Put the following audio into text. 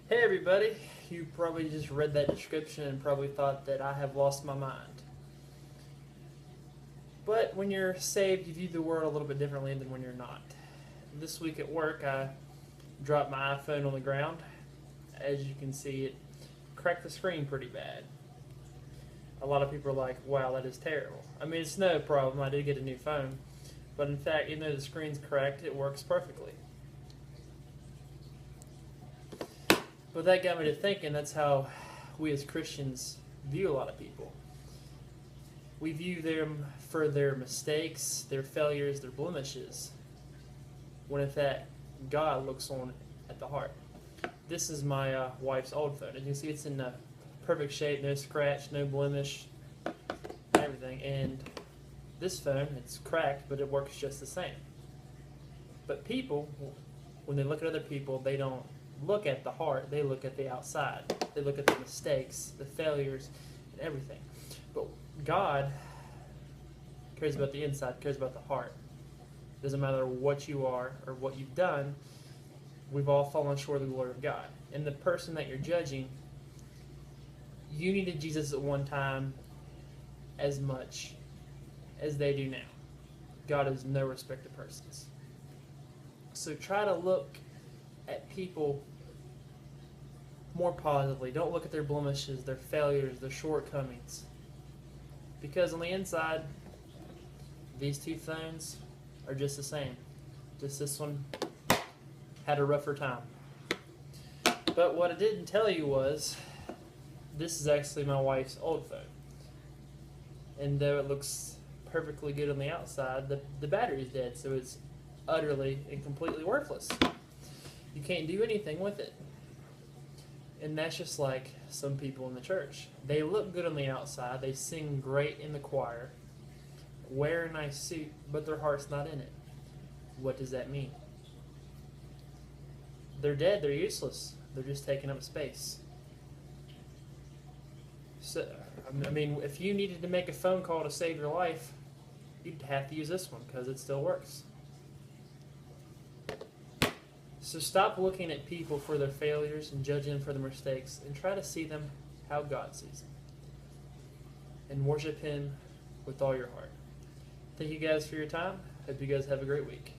Hey everybody, you probably just read that description and probably thought that I have lost my mind. But when you're saved, you view the world a little bit differently than when you're not. This week at work, I dropped my iPhone on the ground. As you can see, it cracked the screen pretty bad. A lot of people are like, wow, that is terrible. I mean, it's no problem, I did get a new phone. But in fact, even though the screen's cracked, it works perfectly. But that got me to thinking that's how we as Christians view a lot of people. We view them for their mistakes, their failures, their blemishes, when in fact God looks on at the heart. This is my wife's old phone. As you can see, it's in perfect shape, no scratch, no blemish, everything. And this phone, it's cracked, but it works just the same. But people, when they look at other people, they don't look at the heart, they look at the outside. They look at the mistakes, the failures, and everything. But God cares about the inside, cares about the heart. Doesn't matter what you are or what you've done, we've all fallen short of the glory of God. And the person that you're judging, you needed Jesus at one time as much as they do now. God is no respect of persons. So try to look at people more positively. Don't look at their blemishes, their failures, their shortcomings. Because on the inside, these two phones are just the same. Just this one had a rougher time. But what I didn't tell you was, this is actually my wife's old phone. And though it looks perfectly good on the outside, the battery's dead, so it's utterly and completely worthless. You can't do anything with it. And that's just like some people in the church. They look good on the outside, they sing great in the choir, wear a nice suit, but their heart's not in it. What does that mean? They're dead, they're useless, they're just taking up space. So, I mean, if you needed to make a phone call to save your life, you'd have to use this one because it still works. So stop looking at people for their failures and judging them for their mistakes, and try to see them how God sees them. And worship Him with all your heart. Thank you guys for your time. Hope you guys have a great week.